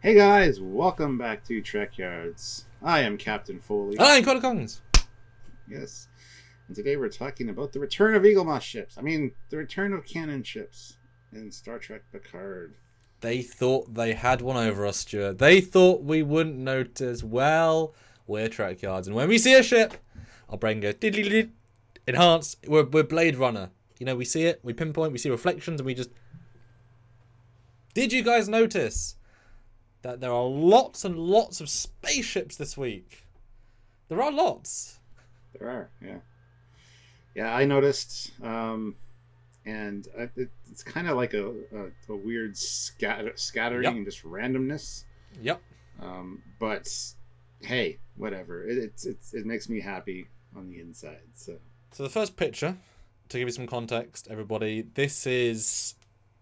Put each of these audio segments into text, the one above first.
Hey guys, welcome back to Trekyards. I am Captain Foley. Hi, Connor Collins. Yes. And today we're talking about the return of Eagle Moss ships. I mean, the return of Canon ships in Star Trek Picard. They thought they had one over us, Stuart. They thought we wouldn't notice. Well, we're Trekyards, and when we see a ship, our brain goes diddly enhance. We're Blade Runner. You know, we see it, we pinpoint, we see reflections, and we just. Did you guys notice that there are lots and lots of spaceships this week? There are lots. There are, yeah. Yeah, I noticed. And it's kind of like a weird scattering Yep. and just randomness. Yep. But hey, whatever. It makes me happy on the inside. So the first picture, to give you some context, everybody, this is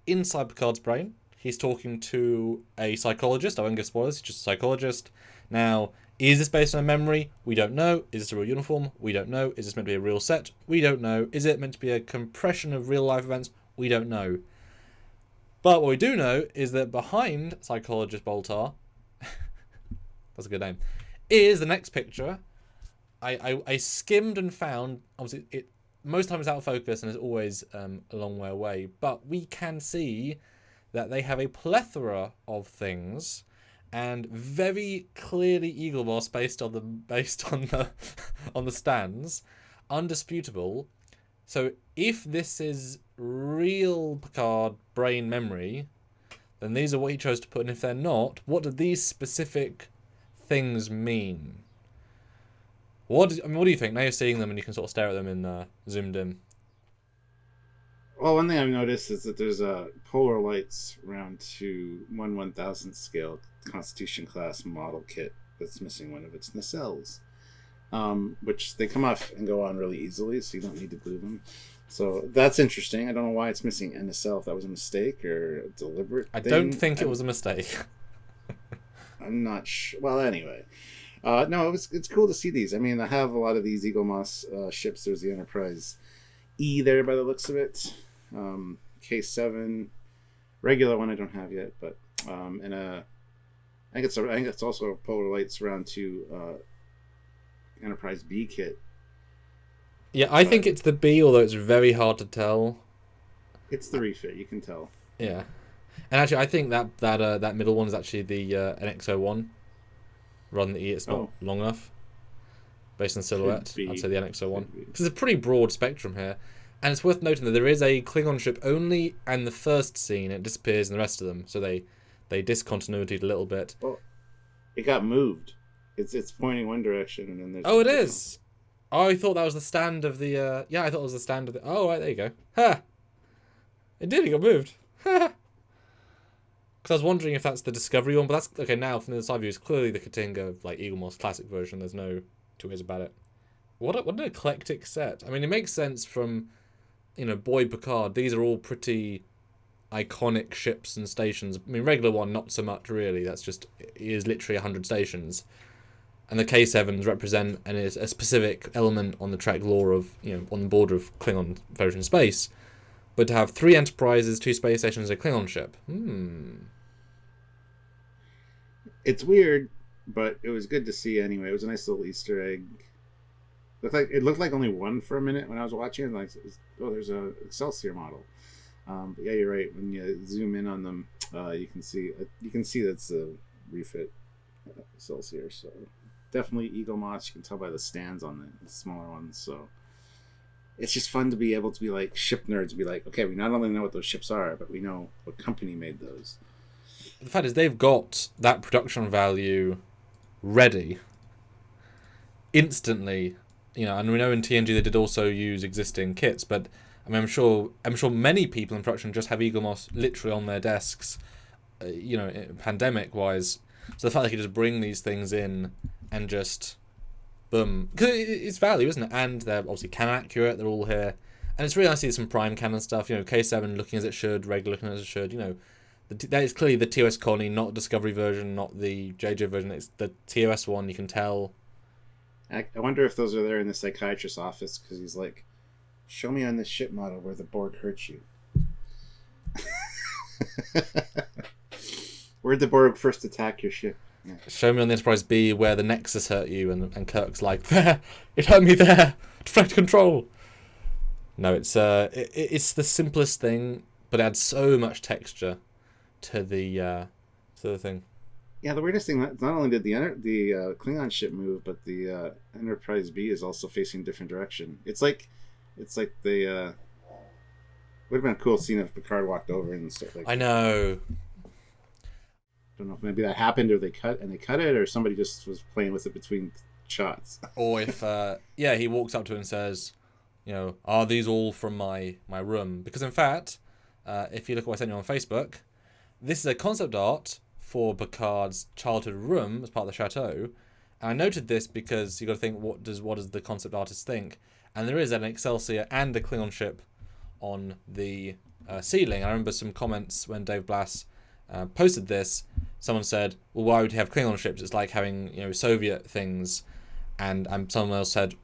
inside Picard's brain. He's talking to a psychologist. I won't give spoilers. He's just a psychologist. Now, is this based on a memory? We don't know. Is this a real uniform? We don't know. Is this meant to be a real set? We don't know. Is it meant to be a compression of real life events? We don't know. But what we do know is that behind psychologist Boltar, that's a good name, is the next picture. I skimmed and found, obviously, it most times out of focus and is always a long way away, but we can see that they have a plethora of things, and very clearly Eagle Moss based on the on the stands, undisputable. So if this is real Picard brain memory, then these are what he chose to put. And if they're not, what do these specific things mean? What do you think? Now you're seeing them and you can sort of stare at them in zoomed in. well, one thing I've noticed is that there's polar lights round to 1/1000th scale Constitution class model kit that's missing one of its nacelles, which they come off and go on really easily, so you don't need to glue them. So that's interesting. I don't know why it's missing a nacelle. If that was a mistake or a deliberate I thing. don't think it was a mistake. I'm not sure. Well, anyway. No, it's cool to see these. I mean, I have a lot of these Eagle Moss ships. There's the Enterprise E there by the looks of it. K7, regular one I don't have yet, but and I think it's also polar lights around to Enterprise B kit. Yeah, I think it's the B, although it's very hard to tell. It's the refit, you can tell. Yeah, and actually, I think that middle one is actually the NX-01. Rather than the E, it's not long enough. Based on silhouette, I'd say the NX-01. Because there's a pretty broad spectrum here. And it's worth noting that there is a Klingon ship only in the first scene. It disappears in the rest of them. So they discontinuityed a little bit. Well, it got moved. It's pointing one direction and then there's... Oh, it is! Oh, I thought that was the stand of the... Yeah, I thought it was the stand of the... Oh, right, there you go. Ha! It did, it got moved. Ha! Because I was wondering if that's the Discovery one, but that's... Okay, now, from the side view, it's clearly the Katinga, like, Eagle Moss classic version. There's no two ways about it. What an eclectic set. I mean, it makes sense from, you know, Boy Picard. These are all pretty iconic ships and stations. I mean, regular one, not so much, really. That's just... It is literally 100 stations. And the K7s represent and is a specific element on the Trek lore of, you know, on the border of Klingon Federation space. But to have 3 Enterprises, 2 space stations, a Klingon ship. It's weird, but it was good to see anyway. It was a nice little Easter egg. It looked like only one for a minute when I was watching it. Like, oh, there's a Excelsior model. But yeah, you're right. When you zoom in on them, you can see that's a refit Excelsior. So definitely Eagle Moss. You can tell by the stands on the smaller ones. So it's just fun to be able to be like ship nerds and be like, okay, we not only know what those ships are, but we know what company made those. The fact is they've got that production value ready instantly, you know, and we know in TNG they did also use existing kits, but I mean, I'm sure many people in production just have Eagle Moss literally on their desks, you know, pandemic wise. So the fact they could just bring these things in and just boom, because it's value, isn't it? And they're obviously Canon accurate. They're all here, and it's really nice to see some prime Canon stuff. You know, K7 looking as it should, regular looking as it should. You know, that is clearly the TOS Connie, not Discovery version, not the JJ version. It's the TOS one. You can tell. I wonder if those are there in the psychiatrist's office because he's like, show me on this ship model where the Borg hurts you. Where'd the Borg first attack your ship? Yeah. Show me on the Enterprise B where the Nexus hurt you, and Kirk's like, there, it hurt me there. Deflect control. No, it's the simplest thing, but it adds so much texture to the thing. Yeah, the weirdest thing, not only did the Klingon ship move, but the Enterprise B is also facing a different direction. It's like the would have been a cool scene if Picard walked over and stuff like. I know. I don't know if maybe that happened or they cut it, or somebody just was playing with it between shots. Or if he walks up to it and says, are these all from my room? Because in fact, if you look at what I sent you on Facebook, this is a concept art for Picard's childhood room as part of the chateau. And I noted this because you got to think, what does the concept artist think? And there is an Excelsior and a Klingon ship on the ceiling. I remember some comments when Dave Blass posted this. Someone said, well, why would you have Klingon ships? It's like having Soviet things. And someone else said,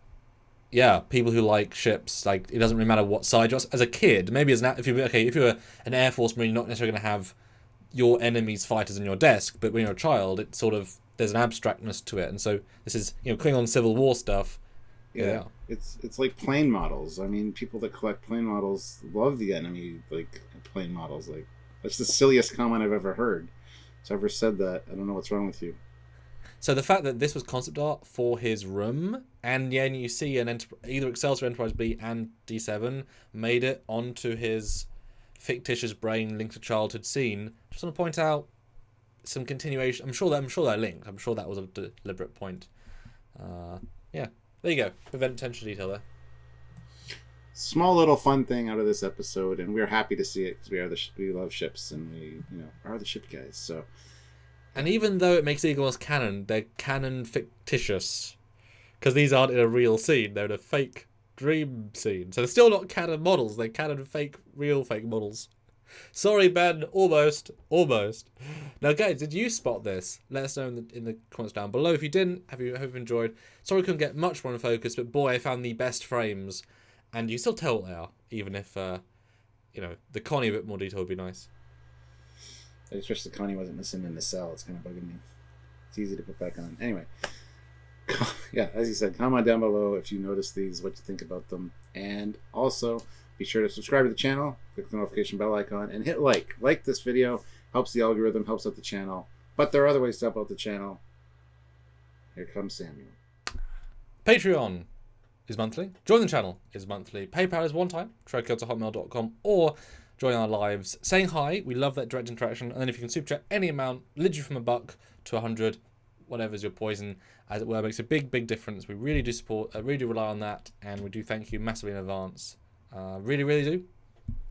yeah, people who like ships, like it doesn't really matter what side you're as a kid. Maybe if you're an Air Force Marine, you're not necessarily going to have your enemy's fighters on your desk, but when you're a child, it's sort of there's an abstractness to it, and so this is Klingon Civil War stuff. Yeah, it's like plane models. I mean, people that collect plane models love the enemy like plane models. Like that's the silliest comment I've ever heard. So ever said that, I don't know what's wrong with you. So the fact that this was concept art for his room, and you see either Excelsior, Enterprise B, and D7 made it onto his fictitious brain linked to childhood scene. Just want to point out some continuation. I'm sure they're linked. I'm sure that was a deliberate point. There you go. Event attention to detail there. Small little fun thing out of this episode, and we're happy to see it because we love ships and we are the ship guys. So. And even though it makes Eagles canon, they're canon fictitious. Because these aren't in a real scene, they're in a fake dream scene. So they're still not canon models, they're canon real fake models. Sorry, Ben, almost. Now, guys, did you spot this? Let us know in the comments down below. If you didn't, hope you enjoyed. Sorry we couldn't get much more in focus, but boy, I found the best frames. And you can still tell what they are, even if, the Connie a bit more detail would be nice. I just wish the Connie wasn't missing in the cell. It's kind of bugging me. It's easy to put back on. Anyway, yeah, as you said, comment down below if you notice these, what you think about them. And also, be sure to subscribe to the channel, click the notification bell icon, and hit like. Like this video. Helps the algorithm, helps out the channel. But there are other ways to help out the channel. Here comes Samuel. Patreon is monthly. Join the channel is monthly. PayPal is one time. Trekyards@hotmail.com, or join our lives, saying hi. We love that direct interaction. And then if you can super chat any amount, literally from $1 to 100, whatever's your poison, as it were, makes a big difference. We really do support, really do rely on that, and we do thank you massively in advance. Really do.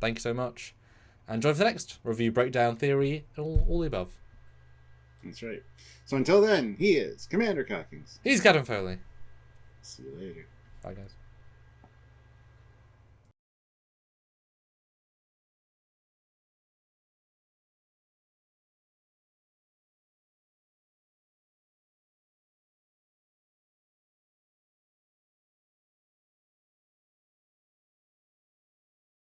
Thank you so much. And join for the next review, breakdown, theory, and all the above. That's right. So until then, he is Commander Cockings. He's Captain Foley. See you later. Bye, guys.